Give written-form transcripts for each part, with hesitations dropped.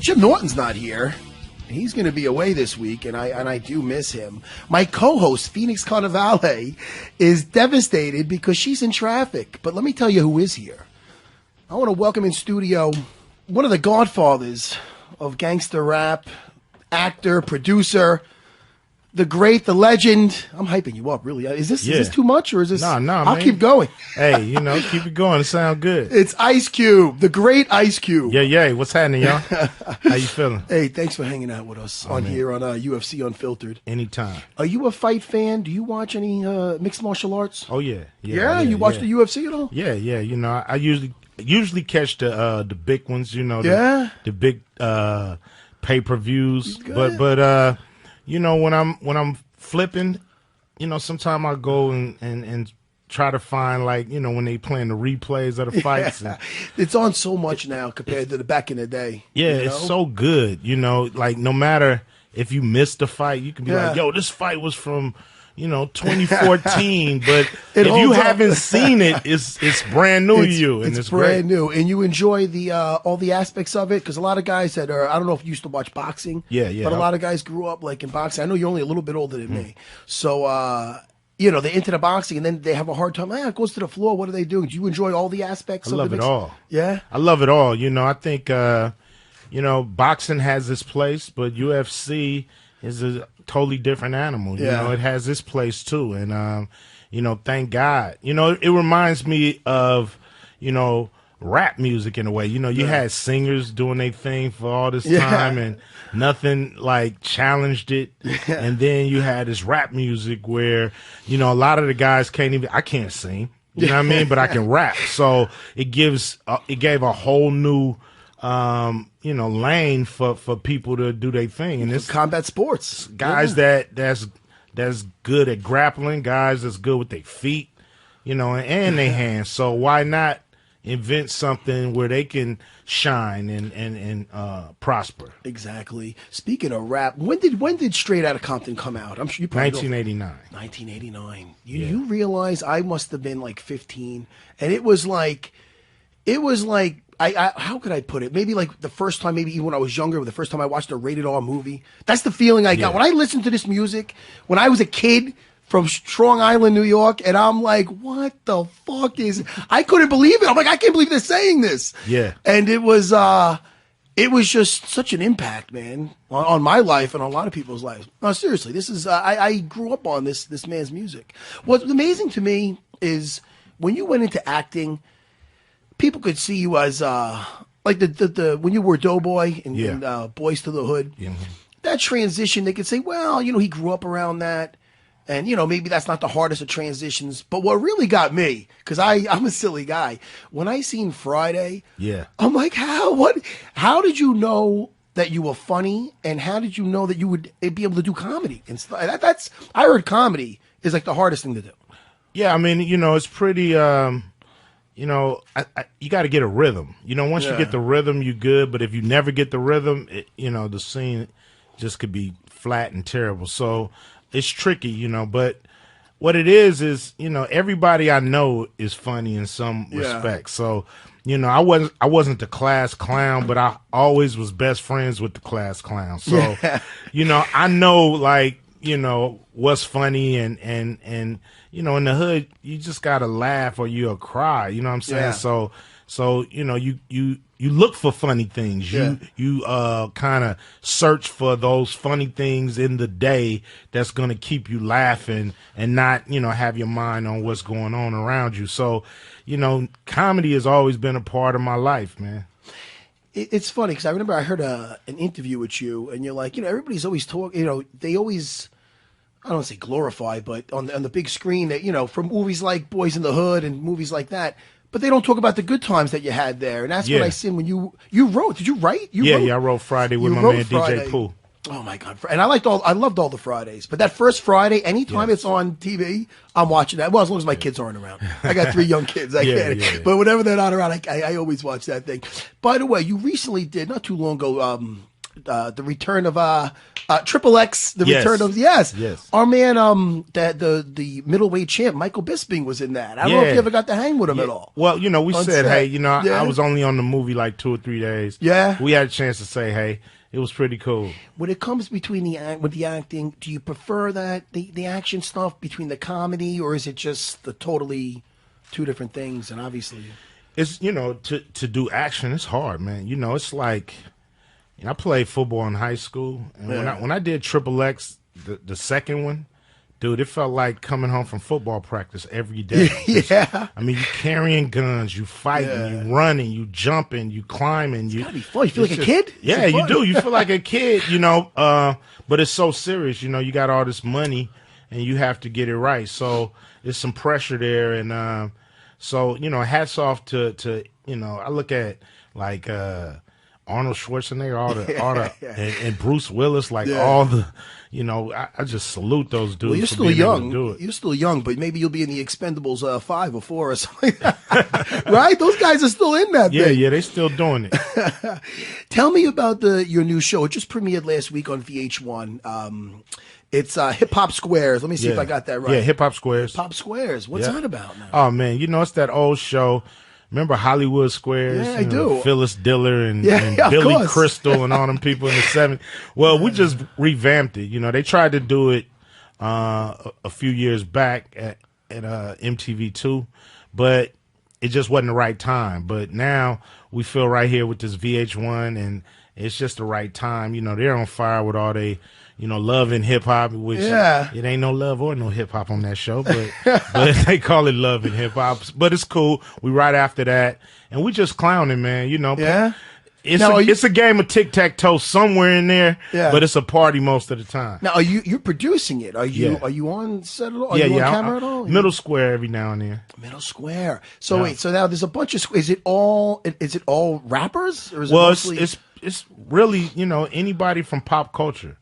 Jim Norton's not here. He's going to be away this week, and I do miss him. My co-host, Phoenix Carnivale, is devastated because she's in traffic. But let me tell you who is here. I want to welcome in studio one of the godfathers of gangster rap, actor, producer, the great, the legend. I'm hyping you up, really. Is this too much, or is this? No, I'll man. keep going. Hey, keep it going. It sounds good. It's Ice Cube, the great Ice Cube. Yeah. What's happening, y'all? How you feeling? Hey, thanks for hanging out with us here on UFC Unfiltered. Anytime. Are you a fight fan? Do you watch any mixed martial arts? Oh yeah. You watch the UFC at all? Yeah. I usually catch the big ones. The big pay-per-views. But when I'm flipping, sometimes I go and try to find, when they playing the replays of the fights. Yeah. It's on so much now compared to the back in the day. Yeah, it's so good. No matter if you missed the fight, you can be like, yo, this fight was from 2014, but if you haven't seen it, it's brand new to you, and it's brand great. new, and you enjoy the all the aspects of it, because a lot of guys that are, I don't know if you used to watch boxing, but a lot of guys grew up in boxing. I know you're only a little bit older than me, so they're into the boxing, and then they have a hard time. It goes to the floor. What do they do? Do you enjoy all the aspects? I love it all. Yeah, I love it all. I think boxing has its place, but UFC is a totally different animal. It has its place too, and thank God. It reminds me of rap music in a way. You had singers doing their thing for all this time, and nothing challenged it. And then you had this rap music where a lot of the guys I can't sing. You know what I mean? But I can rap. So it gave a whole new lane for people to do their thing, and it's combat sports. Guys that's good at grappling, guys that's good with their feet, and their hands. So why not invent something where they can shine and prosper? Exactly. Speaking of rap, when did Straight Outta Compton come out? I'm sure you probably 1989. 1989. You realize I must have been 15, and it was like. I how could I put it? Maybe the first time, maybe even when I was younger, the first time I watched a rated R movie. That's the feeling I got when I listened to this music when I was a kid from Strong Island, New York, and I'm like, what the fuck is? I couldn't believe it. I'm like, I can't believe they're saying this. Yeah. And it was just such an impact, man, on my life and on a lot of people's lives. No, seriously, this is I grew up on this man's music. What's amazing to me is when you went into acting, people could see you as the when you were Doughboy and Boys to the Hood. Yeah. That transition, they could say, well, he grew up around that, and maybe that's not the hardest of transitions. But what really got me, because I'm a silly guy, when I seen Friday, I'm like, how did you know that you were funny, and how did you know that you would be able to do comedy? And I heard comedy is the hardest thing to do. Yeah, I mean, it's pretty. You got to get a rhythm. Once you get the rhythm, you good. But if you never get the rhythm, the scene just could be flat and terrible. So it's tricky, But what it is everybody I know is funny in some respect. So I wasn't the class clown, but I always was best friends with the class clown. So I know what's funny and in the hood, you just gotta laugh or you'll cry. You know what I'm saying? Yeah. So you look for funny things. You kind of search for those funny things in the day that's gonna keep you laughing and not have your mind on what's going on around you. So comedy has always been a part of my life, man. It's funny because I remember I heard an interview with you, and you're like, everybody's always talking. They always. I don't want to say glorify, but on the big screen that, from movies like Boys in the Hood and movies like that, but they don't talk about the good times that you had there. And that's what I seen when you wrote. Did you write? I wrote Friday with my man DJ Pooh. Oh my God. And I loved all the Fridays, but that first Friday, anytime it's on TV, I'm watching that. Well, as long as my kids aren't around. I got 3 young kids. I can't. But whenever they're not around, I always watch that thing. By the way, you recently did, not too long ago, the return of Triple X, the Yes. return of Yes. our man, the middleweight champ Michael Bisping was in that. I don't know if you ever got to hang with him at all. Well, you know, we On said, set. hey, you know, Yeah. I was only on the movie like 2 or 3 days. Yeah. We had a chance to say, hey, it was pretty cool. When it comes between with the acting, do you prefer that the action stuff between the comedy, or is it just the totally two different things? And obviously, It's, you know, to do action, it's hard, man. You know, it's like, you know, I played football in high school, and when I did Triple X, the second one, dude, it felt like coming home from football practice every day. Yeah. I mean, you carrying guns, you fighting, you running, you jumping, you climbing. It's gotta be fun. You feel like a kid? Yeah, Is it you fun? do. You feel like a kid, you know. But it's so serious, you know. You got all this money, and you have to get it right. So there's some pressure there, and so you know, hats off to you know. I look at like Arnold Schwarzenegger, all the and Bruce Willis, like all the, you know, I just salute those dudes. Well, you're for still being able to young. do it. You're still young, but maybe you'll be in the Expendables 5 or 4 or something. Right? Those guys are still in that thing. Yeah, they still doing it. Tell me about your new show. It just premiered last week on VH1. It's Hip Hop Squares. Let me see if I got that right. Yeah, Hip Hop Squares. Hip Hop Squares. What's that about now? Oh man, you know, it's that old show. Remember Hollywood Squares? Yeah, I You know, do. Phyllis Diller and of Billy course. Crystal and all them people in the 70s. Well, we just revamped it. You know, they tried to do it a few years back at MTV2, but it just wasn't the right time. But now we feel right here with this VH1, and it's just the right time. You know, they're on fire with all they, you know, love and hip hop, which it ain't no love or no hip hop on that show, but they call it love and hip hop. But it's cool. We right after that, and we just clowning, man. You know, it's a game of tic tac toe somewhere in there, but it's a party most of the time. Now, you're producing it? Are you on set at all? Are you on camera at all? Middle Square every now and then. Middle Square. So wait, so now there's a bunch of. Is it all rappers? Or is it mostly... it's really, you know, anybody from pop culture.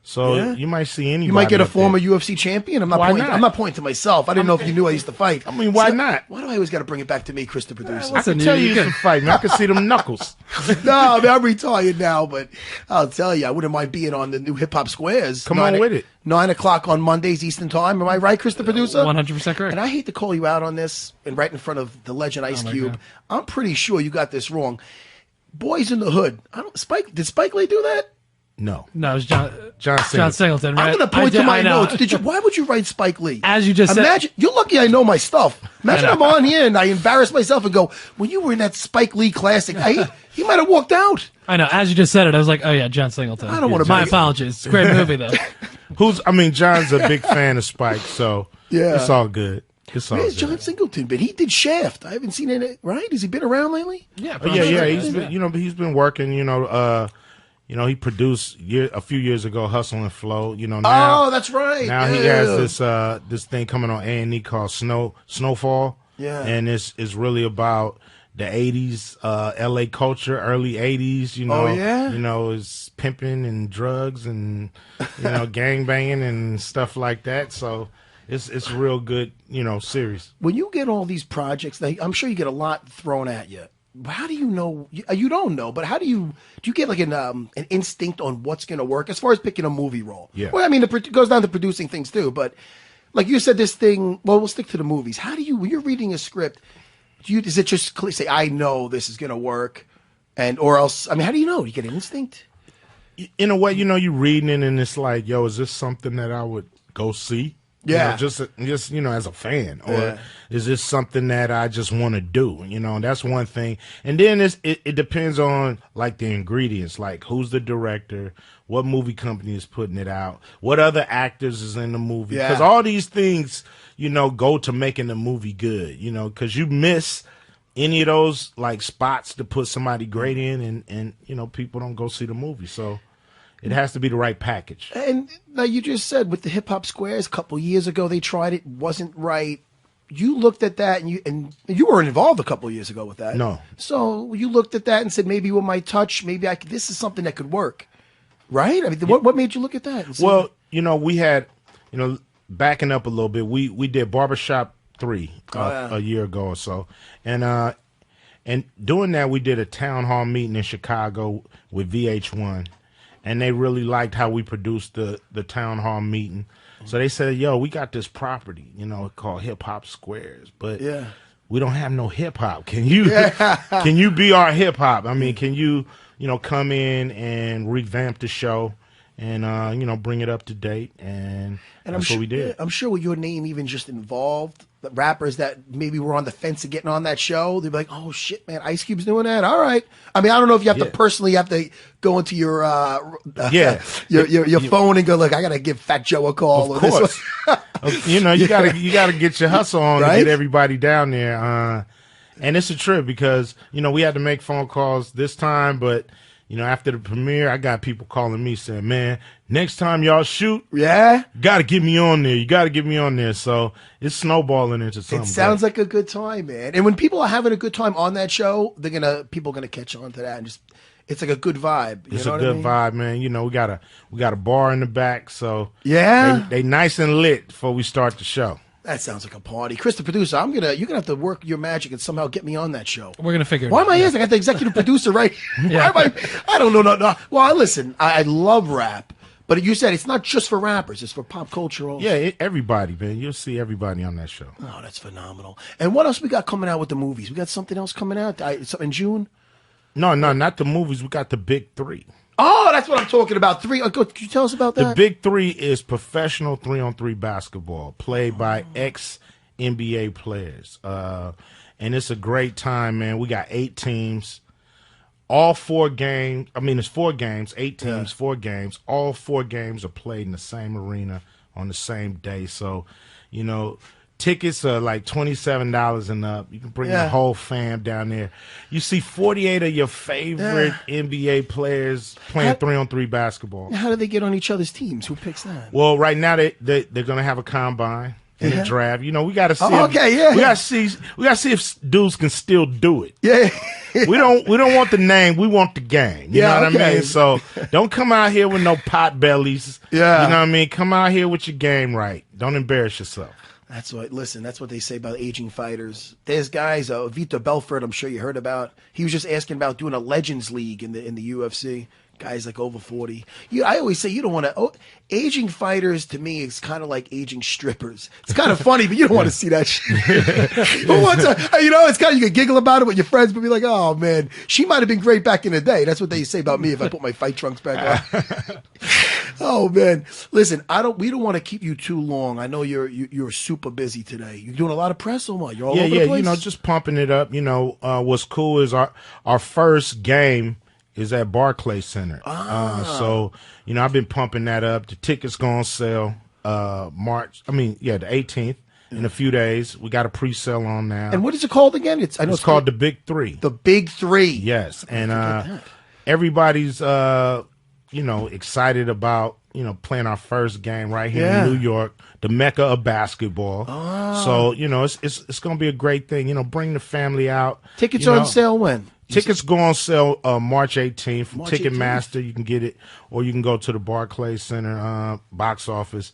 So you might see anybody. You might get a former there. UFC champion. I'm not pointing to myself. I didn't know if you knew I used to fight. I mean, why not? Why do I always got to bring it back to me, Chris, the producer? I can tell you used to fight, man. I can see them knuckles. No, I mean, I'm retired now, but I'll tell you, I wouldn't mind being on the new Hip Hop Squares. Come on with it. 9 o'clock on Mondays Eastern Time. Am I right, Chris, the producer? 100% correct. And I hate to call you out on this, and right in front of the legend Ice Cube. I'm pretty sure you got this wrong. Boys in the Hood. Did Spike Lee do that? No, it was John Singleton. Right? I'm going to point to my notes. Why would you write Spike Lee? As you just said. You're lucky I know my stuff. Imagine I'm on here and I embarrass myself and go, when you were in that Spike Lee classic, he might have walked out. I know. As you just said it, I was like, oh yeah, John Singleton. I don't want to. My apologies. It's a great movie though. John's a big fan of Spike, so it's all good. Where's John Singleton been? He did Shaft. I haven't seen it. Right? Has he been around lately? Yeah. He's been working. He produced a few years ago Hustle and Flow. You know now. Oh, that's right. Now he has this thing coming on A&E called Snowfall. Yeah, and it's really about the '80s LA culture, early '80s. It's pimping and drugs and gang banging and stuff like that. So. It's a real good, series. When you get all these projects, I'm sure you get a lot thrown at you. How do you know? You don't know, but how do you get like an instinct on what's going to work as far as picking a movie role? Yeah. Well, I mean, it goes down to producing things too. But like you said, this thing. Well, we'll stick to the movies. How do you, when you're reading a script, is it just say, I know this is going to work, or else? I mean, how do you know? You get an instinct. In a way, you're reading it, and it's like, yo, is this something that I would go see? Yeah, just as a fan, or is this something that I just want to do? That's one thing. And then it depends on like the ingredients, like who's the director, what movie company is putting it out, what other actors is in the movie, because all these things, go to making the movie good. Because you miss any of those like spots to put somebody great in, and people don't go see the movie, so. It has to be the right package. And now you just said with the Hip Hop Squares, a couple years ago they tried it, wasn't right. You looked at that and you weren't involved a couple years ago with that. No. So you looked at that and said, maybe with my touch, maybe this is something that could work, right? I mean, what made you look at that? Well, we had, backing up a little bit, we did Barbershop 3 a year ago or so, and doing that we did a town hall meeting in Chicago with VH1. and they really liked how we produced the town hall meeting. So they said, "Yo, we got this property, called Hip Hop Squares, but we don't have no hip hop. Can you can you be our hip hop? I mean, can you come in and revamp the show and bring it up to date?" And that's what we did. I'm sure with your name even just involved, the rappers that maybe were on the fence of getting on that show, they'd be like, "Oh shit, man, Ice Cube's doing that. All right." I mean, I don't know if you have to personally have to go into your your phone and go, "Look, I gotta give Fat Joe a call." Of course, you gotta get your hustle on to get everybody down there. And it's a trip because we had to make phone calls this time, but after the premiere, I got people calling me saying, "Man, next time y'all shoot, gotta get me on there. You gotta get me on there." So it's snowballing into something. It sounds like a good time, man. And when people are having a good time on that show, people are gonna catch on to that, and it's like a good vibe. It's a good vibe, man. We got a bar in the back, so they nice and lit before we start the show. That sounds like a party. Chris, the producer, you're gonna have to work your magic and somehow get me on that show. We're gonna figure it out. Why am I here? I got the executive producer right here. I don't know. No. Well, listen, I love rap, but you said it's not just for rappers; it's for pop culture also. Yeah, everybody, man. You'll see everybody on that show. Oh, that's phenomenal. And what else we got coming out with the movies? We got something else coming out in June? No, not the movies. We got the Big Three. Oh, that's what I'm talking about. Could you tell us about that? The Big Three is professional 3-on-3 basketball played by ex-NBA players. And it's a great time, man. We got 8 teams. All 4 games. I mean, it's 4 games, 8 teams, 4 games. All 4 games are played in the same arena on the same day. So, tickets are like $27 and up. You can bring the whole fam down there. You see 48 of your favorite NBA players playing 3-on-3 basketball. How do they get on each other's teams? Who picks that? Well, right now they're going to have a combine and a draft. We got to see. We got to see if dudes can still do it. Yeah. we don't want the name. We want the game. You know what I mean? So don't come out here with no pot bellies. Yeah. You know what I mean? Come out here with your game right. Don't embarrass yourself. That's what they say about aging fighters. There's guys, Vitor Belfort, I'm sure you heard about. He was just asking about doing a Legends League in the UFC. Guys like over 40. I always say you don't want to. Aging fighters to me is kind of like aging strippers. It's kind of funny, but you don't want to see that shit. Who wants to? It's kind of, you can giggle about it with your friends, but be like, "Oh man, she might have been great back in the day." That's what they say about me if I put my fight trunks back on. Oh man, listen, we don't want to keep you too long. I know you're super busy today. You're doing a lot of press or what? You're all over the place? Just pumping it up. What's cool is our first game is at Barclays Center. So, I've been pumping that up. The tickets going on sale the 18th in a few days. We got a pre-sale on now. And what is it called again? It's called the Big Three. The Big Three. Yes. And everybody's excited about playing our first game right here in New York, the Mecca of basketball. So, it's going to be a great thing. Bring the family out. Tickets are on sale when? Tickets go on sale March 18th from Ticketmaster. You can get it, or you can go to the Barclays Center box office.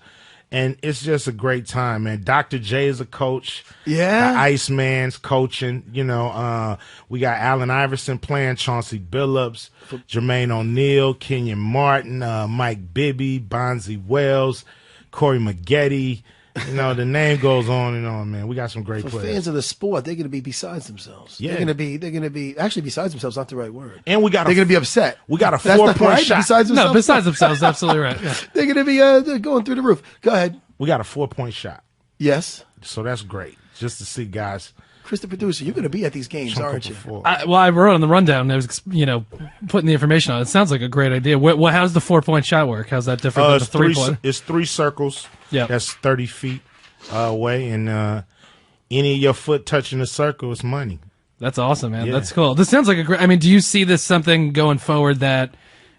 And it's just a great time, man. Dr. J is a coach. Yeah. The Iceman's coaching. We got Allen Iverson playing, Chauncey Billups, Jermaine O'Neal, Kenyon Martin, Mike Bibby, Bonzi Wells, Corey Maggette. The name goes on and on, man. We got some great players. Fans of the sport, they're going to be besides themselves. Yeah. They're going to be actually besides themselves, not the right word. And they're going to be upset. We got a 4-point shot. Besides themselves? No, besides themselves, absolutely right. Yeah. They're going to be they're going through the roof. Go ahead. We got a 4-point shot. Yes. So that's great. Just to see guys. Chris, the producer, you're going to be at these games, aren't you? I wrote on the rundown. I was, putting the information on. It sounds like a great idea. How's the 4-point shot work? How's that different than the 3-point? It's 3 circles. Yeah. That's 30 feet away, and any of your foot touching the circle is money. That's awesome, man. Yeah. That's cool. This sounds like a great. I mean, do you see this something going forward that,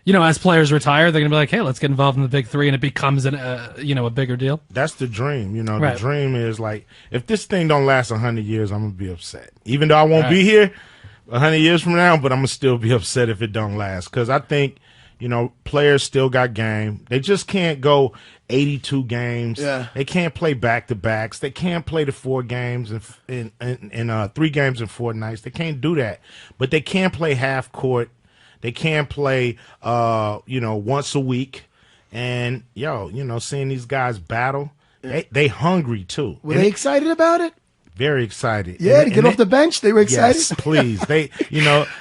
as players retire, they're gonna be like, hey, let's get involved in the Big Three, and it becomes a bigger deal? That's the dream. The dream is like, if this thing don't last 100 years, I'm gonna be upset. Even though I won't be here 100 years from now, but I'm gonna still be upset if it don't last, because I think players still got game. They just can't go 82 games. Yeah. They can't play back-to-backs. They can't play the 4 games and 3 games in 4 nights. They can't do that. But they can play half court. they can play, once a week. And, seeing these guys battle, they hungry, too. Were they excited about it? Very excited. Yeah, to get off the bench, they were excited. Yes, please.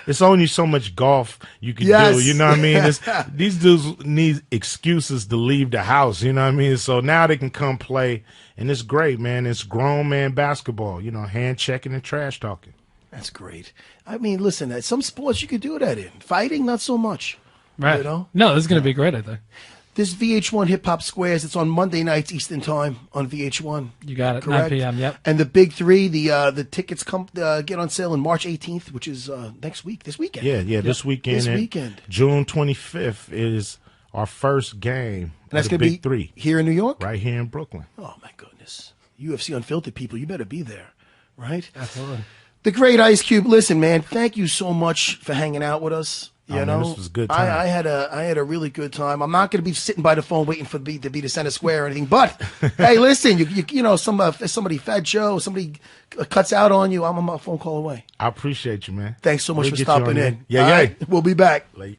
It's only so much golf you can do. You know what I mean? These dudes need excuses to leave the house. You know what I mean? So now they can come play, and it's great, man. It's grown man basketball. Hand checking and trash talking. That's great. I mean, listen, at some sports you could do that in. Fighting, not so much. Right. No, this is going to be great, I think. This VH1 Hip Hop Squares, it's on Monday nights Eastern Time on VH1. You got it, correct? 9 p.m., yep. And the big three, the tickets get on sale on March 18th, which is next week, this weekend. Yeah, this weekend. This weekend. June 25th is our first game. And that's going to be three. Here in New York? Right here in Brooklyn. Oh, my goodness. UFC Unfiltered people, you better be there, right? Absolutely. The great Ice Cube, listen, man, thank you so much for hanging out with us. Man, this was a good time. I had a really good time. I'm not going to be sitting by the phone waiting for the beat to be the center square or anything. But hey, listen, somebody Fat Joe, somebody cuts out on you, I'm a phone call away. I appreciate you, man. Thanks so much for stopping in. Yeah. Right, we'll be back. Late.